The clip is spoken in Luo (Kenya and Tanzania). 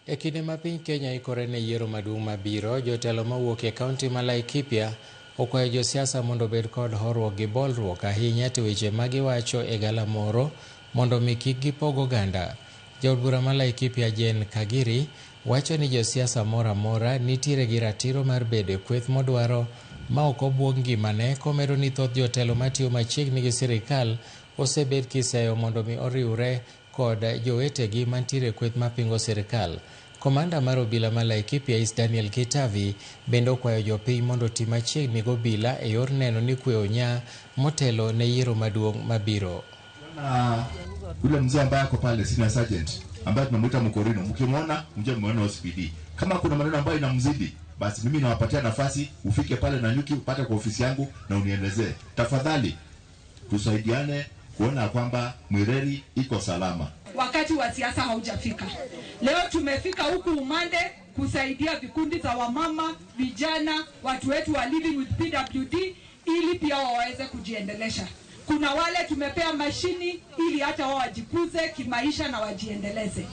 E kinde ma piny Kenya ikore ne yiero maduong' mabiro, jotelo mawuok e kaunti ma Laikipia okwayo josiasa mondo obed kod horuok gi bolruok ahinya to weche ma giwacho e galamoro mondo mi kik gipog oganda. Jaod bura ma Laikipia Jane Kagiri wacho ni josiasa moro amora nitiere gi ratiro mar bedo e kweth modwaro ma ok obwog ngimane, komedo ni thoth jotelo matiyo machiegni gi sirikal osebed kiseyo mondo mi oriwre kod jowetegi mantiere kweth mapingo sirikal. Komanda mar obila ma Laikipia East Daniel Kitavi bende okwayo jopiny mondo ti machiegni gobila e yor neno ni kwe onya motelo ne yiero maduong' mabiro. Yule mzee ambaye ako pale senior sergeant ambaye tunamuita Mkorino, mkimwona mje muone OCPD. Kama kuna maneno ambayo inamzidi, basi mimi nawapatia nafasi ufike pale na nyuki upate kwa ofisi yangu na unielezee. Tafadhali tusaidiane kuona kwamba Mwireri iko salama. Wakati wa siasa haujafika. Leo tumefika huku Umande kusaidia vikundi za wamama, vijana, watu wetu wa living with PWD ili pia waweze kujiendelesha. Kuna wale tumepea mashini ili hata wao wajikuze kimaisha na wajiendeleze.